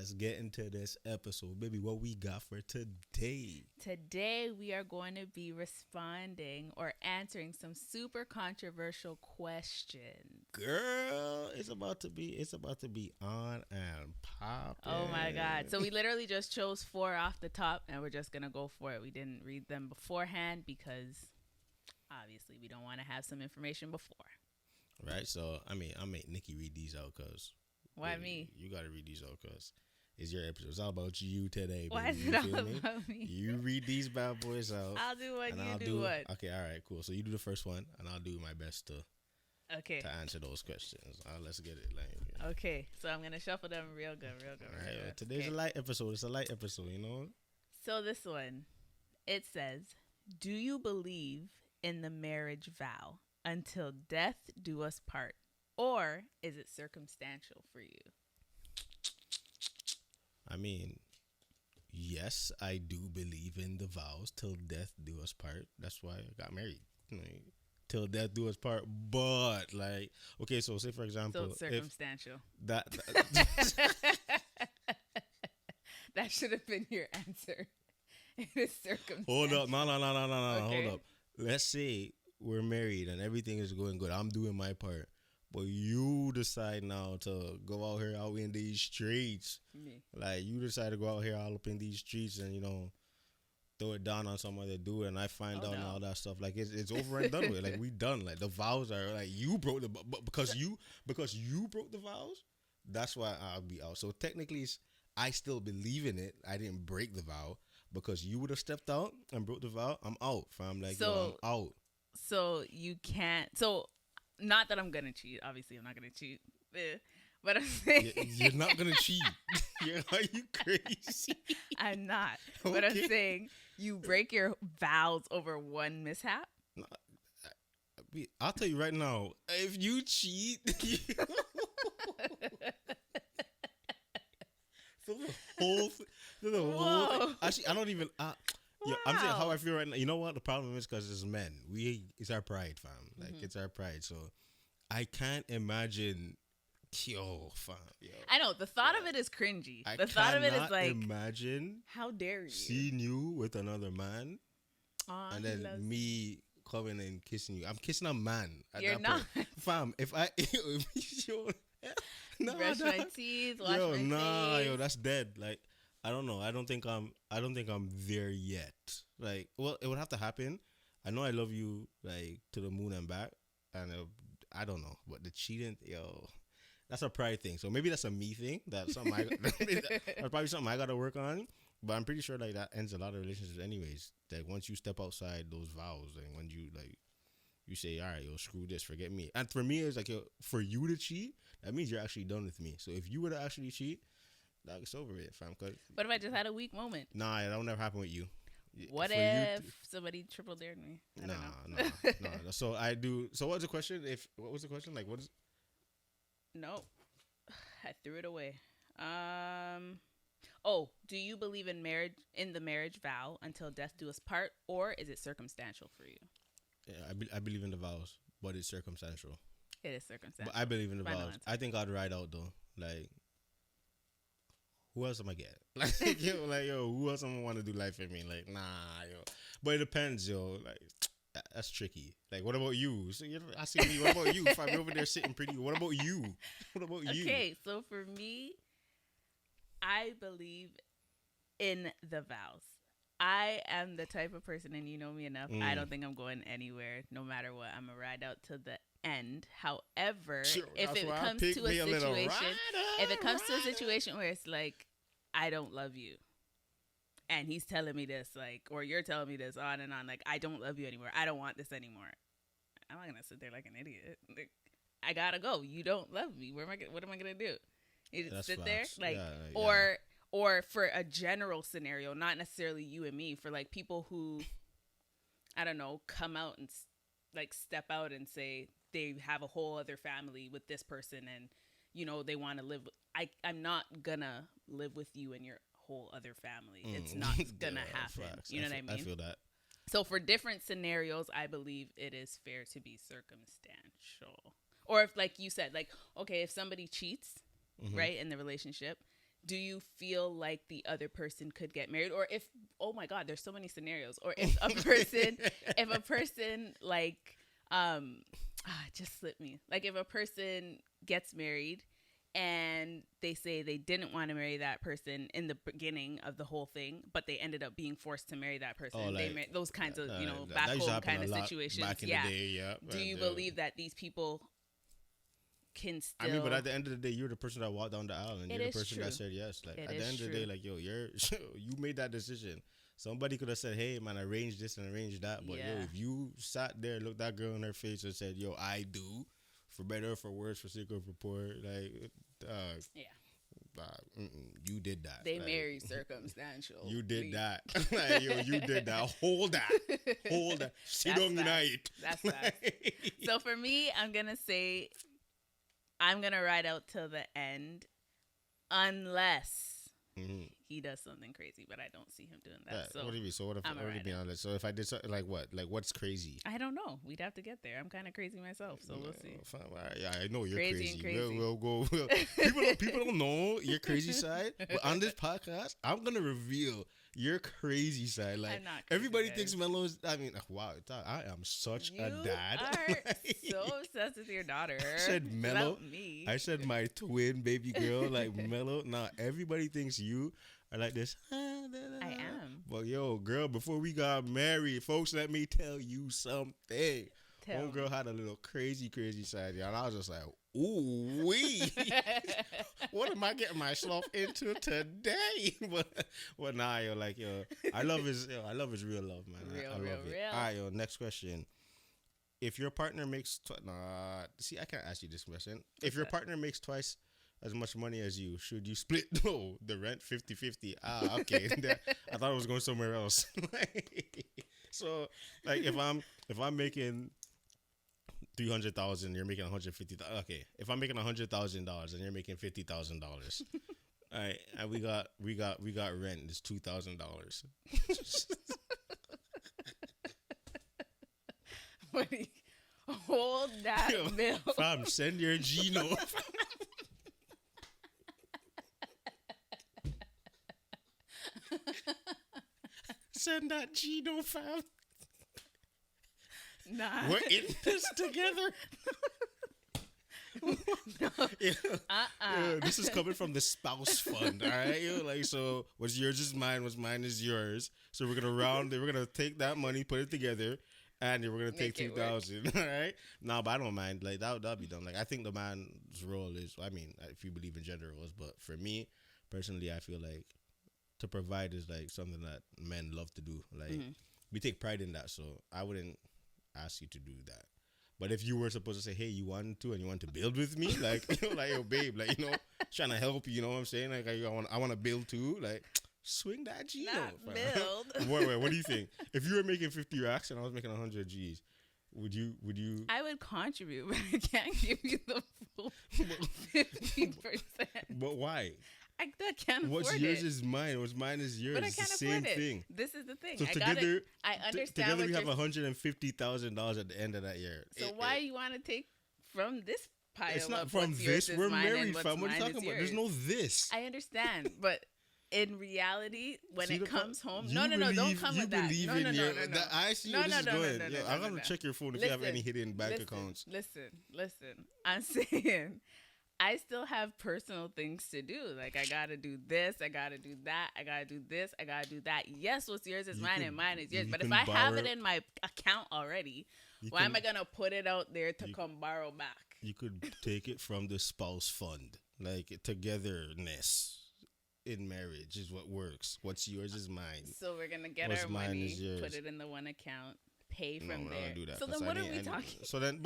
let's get into this episode, baby. What we got for today? Today we are going to be responding or answering some super controversial questions. Girl, it's about to be on and popping. Oh my God. So we literally just chose 4 off the top and we're just going to go for it. We didn't read them beforehand because obviously we don't want to have some information before. Right, so I make Nicky read these out because Why me? You gotta read these out because it's your episode. It's all about you today, baby. Why is it all about me? You read these bad boys out. I'll do one, you do one. Okay, all right, cool. So you do the first one, and I'll do my best to answer those questions. Let's get it. Okay, so I'm gonna shuffle them real good. All right, today's a light episode. It's a light episode, you know. So this one, it says, "Do you believe in the marriage vow? Until death do us part, or is it circumstantial for you?" I mean, yes, I do believe in the vows till death do us part. That's why I got married. Till death do us part. But okay, so say for example, so it's circumstantial. That that should have been your answer. It is circumstantial. Hold up, no. Okay. Hold up. Let's say we're married and everything is going good. I'm doing my part. But you decide now to go out here out in these streets. Me. You decide to go out here all up in these streets and, throw it down on some other dude and I find out and all that stuff. It's over and done with. We done. The vows are you broke the because you broke the vows, that's why I'll be out. So technically I still believe in it. I didn't break the vow because you would have stepped out and broke the vow. I'm out, fam. I'm out. So you can't. So not that I'm gonna cheat. Obviously, I'm not gonna cheat. But I'm saying you're not gonna cheat. Are you crazy? I'm not. Okay. But I'm saying you break your vows over one mishap. No, I'll tell you right now. If you cheat, so the whole thing. Actually, I don't even. I'm saying how I feel right now. You know what the problem is? Because as men, it's our pride, fam. It's our pride. So I can't imagine. Fam. I know the thought of it is cringy. The thought of it is imagine. How dare you? Seeing you with another man, and then me coming and kissing you. I'm kissing a man. You're not, fam. If I, brush my teeth, wash my face. That's dead. I don't know. I don't think I'm there yet. Well, it would have to happen. I know I love you to the moon and back, and I don't know, but the cheating, that's a pride thing. So maybe that's a me thing. That's something that's probably something I gotta work on. But I'm pretty sure that ends a lot of relationships anyways. Once you step outside those vows, and when you say, all right, screw this, forget me. And for me, it's for you to cheat, that means you're actually done with me. So if you were to actually cheat, it's over it, fam. What if I just had a weak moment? Nah, that'll never happen with you. What if somebody triple dared me? No. So I do. So what's the question? What was the question? What is? No, I threw it away. Do you believe in the marriage vow until death do us part, or is it circumstantial for you? Yeah, I believe in the vows, but it's circumstantial. It is circumstantial. But I believe in the vows. I think I'd ride out though. Who else am I get? Who else am I want to do life with me? Nah, But it depends, that's tricky. What about you? So I see me. What about you? If I'm over there sitting pretty, what about you? Okay, so for me, I believe in the vows. I am the type of person, and you know me enough. I don't think I'm going anywhere, no matter what. I'm gonna ride out to the end. However, if it comes to a situation where it's I don't love you, and he's telling me this, or you're telling me this, on and on, I don't love you anymore. I don't want this anymore. I'm not gonna sit there like an idiot. I gotta go. You don't love me. What am I gonna do? You just sit facts. There, or for a general scenario, not necessarily you and me, for people who, I don't know, come out and step out and say they have a whole other family with this person, and they want to live. I'm not gonna live with you and your whole other family. It's not gonna happen. Facts. You know what I mean? I feel that. So for different scenarios, I believe it is fair to be circumstantial. Or if, like you said, okay, if somebody cheats, right, in the relationship, do you feel like the other person could get married? Or if, oh my God, there's so many scenarios. Or if a person like, it just slipped me. Like if a person gets married and they say they didn't want to marry that person in the beginning of the whole thing, but they ended up being forced to marry that person. Those kinds of, back home kind of situations. Back in the day, yeah. Do you believe that these people can still... I mean, but at the end of the day, you're the person that walked down the aisle, and you're the person that said yes. Like at the end of the day, like, yo, you made that decision. Somebody could have said, hey, man, arrange this and arrange that. But, yo, if you sat there, looked that girl in her face and said, yo, I do, for better or for worse, for sick or for poor, like, you did that. They married circumstantial. You did that. Like, yo, you did that. Hold that. Sit down tonight. That's fast. So for me, I'm going to say I'm going to ride out till the end unless he does something crazy, but I don't see him doing that. Yeah, so what do you mean? So what if I'm already being honest? So if I did something like what? Like what's crazy? I don't know. We'd have to get there. I'm kind of crazy myself, so we'll see. Fine. Yeah, I know you're crazy. We'll go. People don't know your crazy side, but on this podcast, I'm gonna reveal your crazy side. Like everybody thinks Melo's. I mean, wow, I am such a dad. You are so obsessed with your daughter. I said Melo. I said my twin baby girl, like Melo. Nah, everybody thinks you are like this. I am. But yo, girl, before we got married, folks, let me tell you something. Homegirl had a little crazy side, y'all. And I was just like, ooh wee, what am I getting myself into today? but nah, yo, like yo, I love his real love, man. I love it. All right, yo, next question. If your partner makes see, I can't ask you this question. If your partner makes twice as much money as you, should you split the rent 50-50? Okay. I thought it was going somewhere else. So, like, if I'm making 300,000, you're making 150,000. Okay, if I'm making $100,000 and you're making $50,000, all right, and we got rent. It's $2,000. Hold that bill. Fam, send your Gino. Send that Gino, fam. Nah. We're in this together. No. This is coming from the spouse fund, all right? Like, so what's yours is mine, what's mine is yours. So we're gonna take that money, put it together, and we're gonna take 2,000. All right? Nah, but I don't mind. Like that'll be done. Like I think the man's role is, I mean, if you believe in gender roles, but for me personally, I feel like to provide is like something that men love to do. Like we take pride in that. So I wouldn't ask you to do that. But if you were supposed to say, hey, you want to and you want to build with me, like, like, yo, babe, like, trying to help you, you know what I'm saying? Like, I want to build too, like, swing that G. Build. Wait, what do you think? If you were making 50 racks and I was making 100 G's, would you? I would contribute, but I can't give you the full 50%. But why? I can't afford it. What's yours is mine. What's mine is yours. But I can't afford it. Thing. This is the thing. So together, I understand. Together we have $150,000 at the end of that year. So why you want to take from this pile? It's not from this. We're married, fam. What are you talking about? There's no this. I understand, but in reality, when it comes home, no, don't come with that. No. I see where this is going. I'm gonna check your phone if you have any hidden bank accounts. Listen. I'm saying, I still have personal things to do. Like, I got to do this. I got to do that. I got to do this. I got to do that. Yes, what's yours is mine and mine is yours. But if I have it in my account already, why am I going to put it out there to come borrow back? You could take it from the spouse fund. Like, togetherness in marriage is what works. What's yours is mine. So we're going to get our money, put it in the one account, pay from there. We're not gonna do that. So then what are we talking? So then,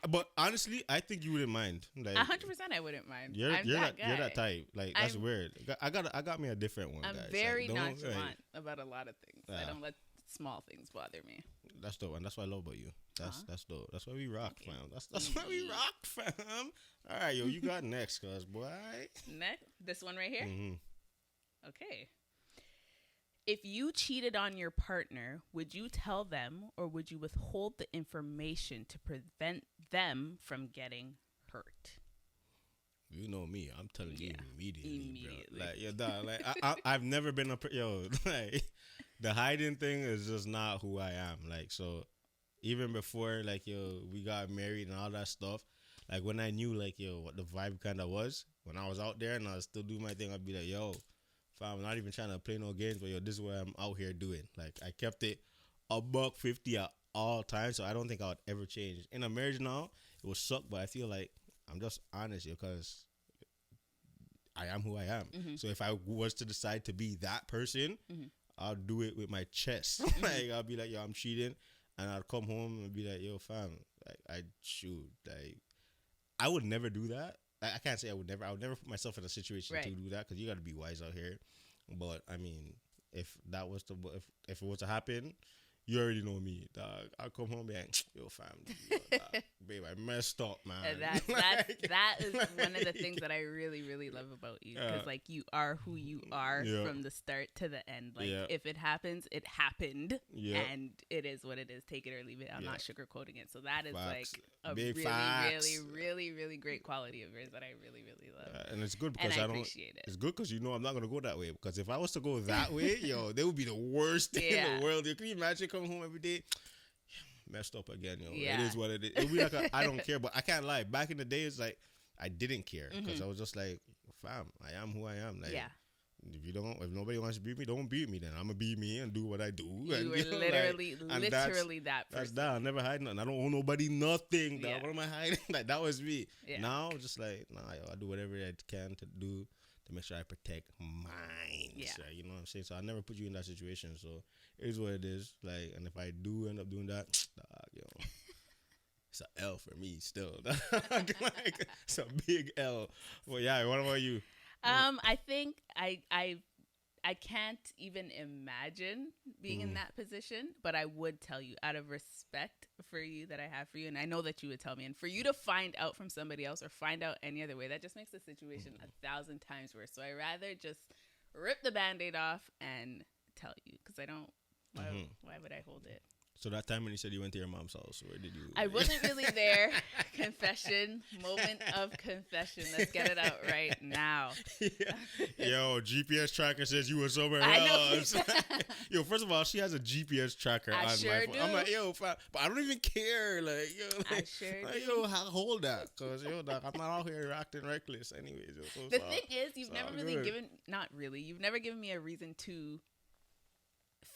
but honestly, I think you wouldn't mind. Like 100%, I wouldn't mind. You're that type. Like that's weird. I got me a different one. I'm guys. very nonchalant about a lot of things. I don't let small things bother me. That's dope, and that's what I love about you. That's dope. That's why we rock, fam. That's why we rock, fam. All right, yo, you got next, cuz boy. Next, this one right here. Mm-hmm. Okay. If you cheated on your partner, would you tell them or would you withhold the information to prevent them from getting hurt? You know me. I'm telling you Yeah. immediately, bro. Like, yo, dog. Like, I've never been like, the hiding thing is just not who I am. Like, so even before, like, yo, we got married and all that stuff. Like, when I knew, like, yo, what the vibe kind of was, when I was out there and I was still doing my thing, I'd be like, yo, fam, I'm not even trying to play no games, but yo, this is what I'm out here doing. Like, I kept it $150 at all times, so I don't think I would ever change. In a marriage now, it will suck, but I feel like I'm just honest, because I am who I am. Mm-hmm. So if I was to decide to be that person, Mm-hmm. I'll do it with my chest. Like, I'll be like, yo, I'm cheating, and I'll come home and be like, yo, fam, like, I shoot, like, I would never do that. I can't say I would never. I would never put myself in a situation Right. to do that, because you got to be wise out here. But I mean, if that was to, if it was to happen, you already know me, dog. I'll come home and be like, yo, fam, yo, dog, babe, I messed up, man. And that is one of the things that I really, really love about you, because like, you are who you are from the start to the end. Like, if it happens, it happened, and it is what it is. Take it or leave it. I'm not sugarcoating it. So that is Facts. like a Big really, facts. really, really, really great quality of yours that I really, really love. And it's good because And I don't. appreciate it. It's good because you know I'm not gonna go that way. Because if I was to go that way, yo, they would be the worst thing in the world. Can you imagine coming home every day? Messed up again, yo. It is what it is. It'll be like I don't care, but I can't lie. Back in the day, it's like I didn't care, because I was just like, fam, I am who I am. Like, if nobody wants to beat me, don't beat me. Then I'm gonna be me and do what I do. You were literally that person. That's that. I never hide nothing. I don't owe nobody nothing. Yeah. What am I hiding? Like, that was me. Yeah. Now, just like, yo, I do whatever I can to do to make sure I protect mine. Yeah. So, you know what I'm saying? So I never put you in that situation. So it is what it is. Like, and if I do end up doing that, yo, it's an L for me still. Like, it's a big L. Well, yeah. What about you? I think I can't even imagine being in that position, but I would tell you, out of respect for you that I have for you, and I know that you would tell me, and for you to find out from somebody else or find out any other way, that just makes the situation 1,000 times worse. So I rather just rip the Band-Aid off and tell you, because I don't. Why would I hold it? So that time when you said you went to your mom's house, where did you? I wasn't really there. Confession. Moment of confession. Let's get it out right now. Yo, GPS tracker says you were somewhere I else. know. Yo, first of all, she has a GPS tracker on sure my phone. do. I'm like, yo, but I don't even care. Like, yo, I sure like, do. yo, hold that, cause yo, dog, I'm not out here acting reckless, anyways. Yo, so The thing is, you've never really good. you've never given me a reason to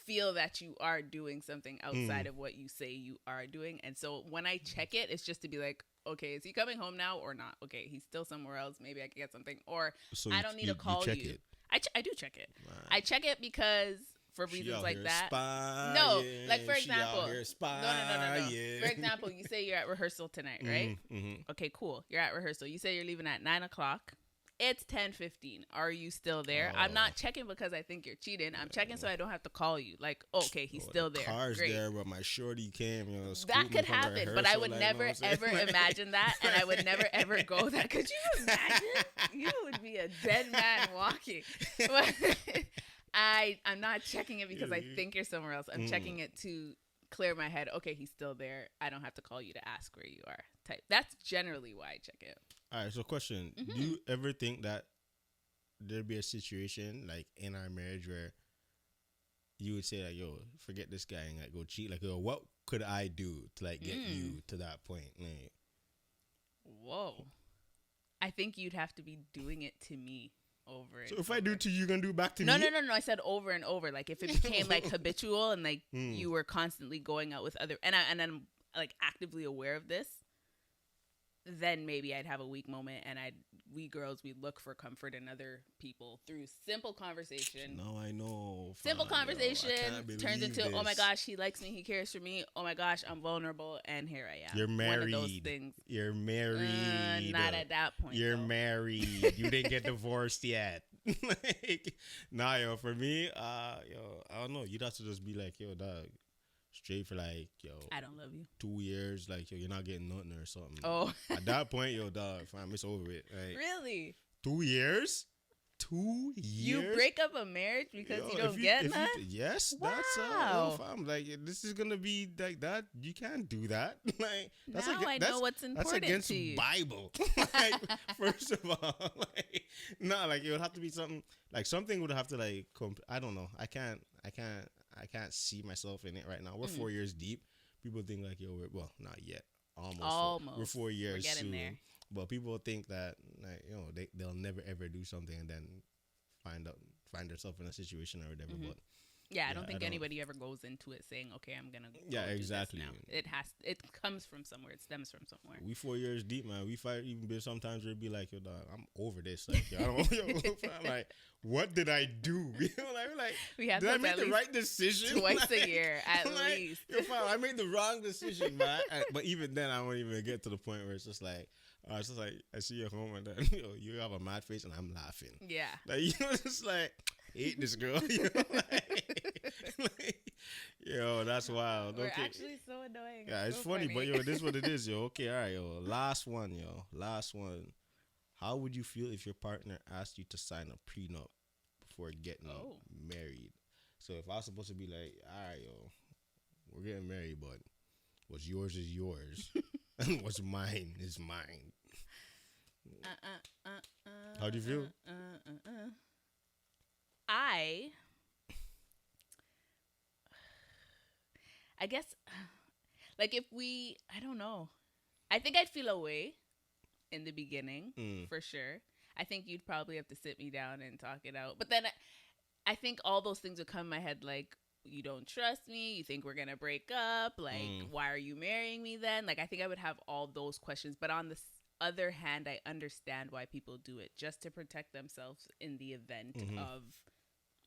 feel that you are doing something outside of what you say you are doing. And so when I check it, it's just to be like, okay, is he coming home now or not? Okay, he's still somewhere else. Maybe I can get something. Or So I don't need to call check you. it. I do check it. Man. I check it because for She reasons out like here that. spying. No, like for She out example. here No. spying. For example, you say you're at rehearsal tonight, right? Okay, cool. You're at rehearsal. You say you're leaving at 9:00. It's 10:15. Are you still there? I'm not checking because I think you're cheating. I'm checking so I don't have to call you. Like, okay, he's still there. Car's Great. there, but my shorty came. You know, That could from the happen, but I would rehearsal, never, like, you know ever what I'm saying? imagine that, and I would never, ever go there. Could you imagine? You would be a dead man walking. But I'm not checking it because I think you're somewhere else. I'm checking it to clear my head. Okay, he's still there. I don't have to call you to ask where you are. Type. That's generally why I check it. All right, so question. Do you ever think that there'd be a situation, like, in our marriage where you would say, like, yo, forget this guy and, like, go cheat? Like, yo, what could I do to, like, get you to that point? Like, whoa. I think you'd have to be doing it to me over and so if over. I do it to you, you're going to do it back to No. me? I said over and over. Like, if it became, like, habitual and, like, you were constantly going out with other... And I'm, like, actively aware of this, then maybe I'd have a weak moment, and we girls, we look for comfort in other people through simple conversation. No, I know. Simple fam, conversation yo, turns into, this. oh my gosh, he likes me, he cares for me. Oh my gosh, I'm vulnerable, and here I am. You're married. One of those things. You're married. Not at that point. You're though. married. You didn't get divorced yet. Like, nah, yo, for me, yo, I don't know. You'd have to just be like, yo, dog, straight for like, yo, I don't love you. 2 years, like, yo, you're not getting nothing or something. Oh. At that point, yo, dog, fam, it's over it. Like, Really? 2 years? 2 years. You break up a marriage because Yo, you don't get none? Yes, Wow. that's fam. Like this is gonna be like that. You can't do that. Like that's Now I know what's important that's against to you. Bible. Like first of all, like no, like it would have to be something like something would have to like. I don't know. I can't see myself in it right now. We're 4 years deep. People think like yo, well, not yet. Almost. We're 4 years getting soon. there. But people think that like they'll never ever do something and then find themselves in a situation or whatever. But yeah, I don't think anybody ever goes into it saying, "Okay, I'm gonna." Exactly. Do this now. It comes from somewhere. It stems from somewhere. We 4 years deep, man. We fight even been sometimes where it be like, yo, dog, I'm over this. Like, yo, I don't, I'm like, what did I do? You know, like we have did I make the right decision? Twice like, a year, at least. Yo, fam, I made the wrong decision, man. But even then, I won't even get to the point where it's just like. It's just like I see you home and then you have a mad face and I'm laughing. Yeah, like it's like hate this girl. Yo, that's wild. We're actually so annoying. Yeah, it's funny, but yo, this is what it is, yo. Okay, all right, yo. Last one. How would you feel if your partner asked you to sign a prenup before getting married? So if I was supposed to be like, all right, yo, we're getting married, but what's yours is yours. And what's mine is mine. How do you feel? I guess, like I don't know. I think I'd feel away in the beginning, for sure. I think you'd probably have to sit me down and talk it out. But then I think all those things would come in my head, like, you don't trust me, you think we're gonna break up, like why are you marrying me then? Like I think I would have all those questions, but on the other hand I understand why people do it, just to protect themselves in the event of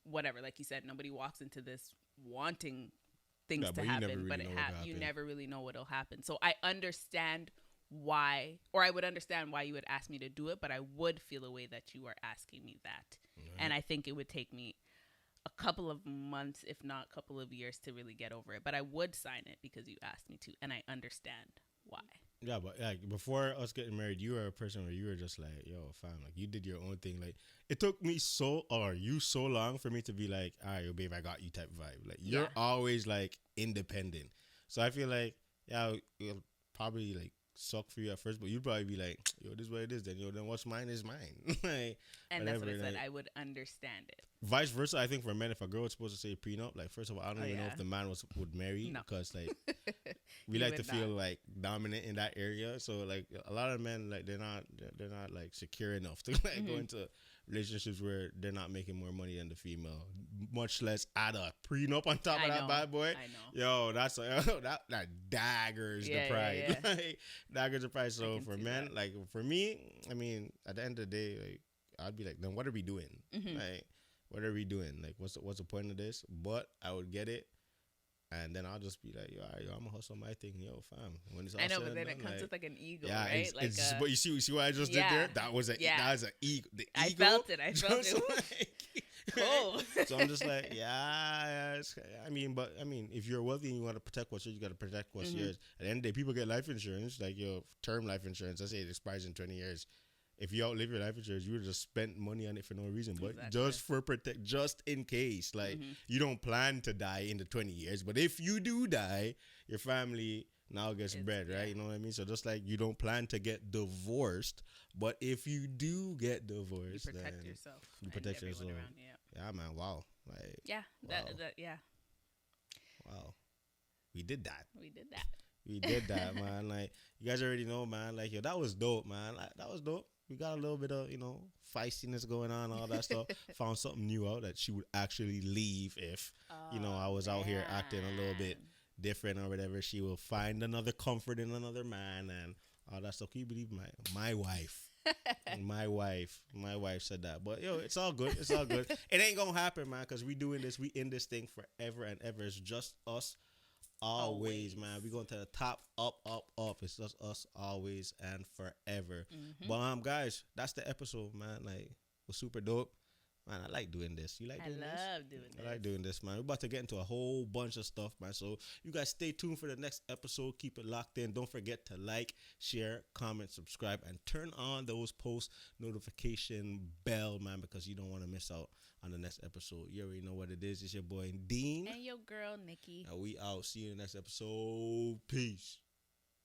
whatever. Like you said, nobody walks into this wanting things to happen, but you never really know what'll happen. So I understand why, or I would understand why you would ask me to do it, but I would feel a way that you are asking me that. And I think it would take me a couple of months, if not a couple of years, to really get over it. But I would sign it because you asked me to, and I understand why. Yeah, but like before us getting married, you were a person where you were just like, yo, fam, like you did your own thing. Like it took me so long for me to be like, all right, yo, babe, I got you type vibe. Like you're always like independent. So I feel like, yeah, it'll probably like suck for you at first, but you'd probably be like, yo, this is what it is then. Yo, then what's mine is mine. Like, and that's what I said. I would understand it. Vice versa, I think for men, if a girl was supposed to say prenup, like first of all, I don't even know if the man would marry, because like we like to feel like dominant in that area. So like a lot of men, like they're not like secure enough to like go into relationships where they're not making more money than the female, much less add a prenup on top of that bad boy. I know. Yo, that's that daggers the pride. Yeah. Like, daggers the pride. So for men, like for me, I mean, at the end of the day, like I'd be like, then what are we doing? Like, what are we doing? Like, what's the point of this? But I would get it. And then I'll just be like, yo, all right, yo, I'm gonna hustle my thing, yo, fam. When it's all I know, said but then done, it comes like, with like an ego, right? But you see what I just did there? That was an ego. The ego. I felt it. Cool. So I'm just like, yeah. I mean, if you're wealthy and you want to protect what's yours, you got to protect what's yours. At the end of the day, people get life insurance, like your term life insurance. Let's say it expires in 20 years. If you outlive your life insurance, you would just spend money on it for no reason, but just in case. Like you don't plan to die in the 20 years, but if you do die, your family now gets bread, right? You know what I mean? So just like you don't plan to get divorced, but if you do get divorced, you protect yourself. You protect yourself. Around, yeah, man. Wow. Like, wow. We did that. We did that, man. Like you guys already know, man. Like yo, that was dope, man. Like, that was dope. We got a little bit of, feistiness going on, all that stuff. Found something new out that she would actually leave if, I was out here acting a little bit different or whatever. She will find another comfort in another man and all that stuff. Can you believe my wife? my wife said that. But yo, it's all good. It's all good. It ain't gonna happen, man, because we in this thing forever and ever. It's just us. Always, man. We going to the top, up. It's just us, always and forever. But guys, that's the episode, man. Like, it was super dope. Man, I like doing this. You like I doing this? love doing this. I like doing this, man. We're about to get into a whole bunch of stuff, man. So you guys stay tuned for the next episode. Keep it locked in. Don't forget to like, share, comment, subscribe, and turn on those post notification bell, man, because you don't want to miss out on the next episode. You already know what it is. It's your boy Dean. And your girl, Nicky. And we out. See you in the next episode. Peace.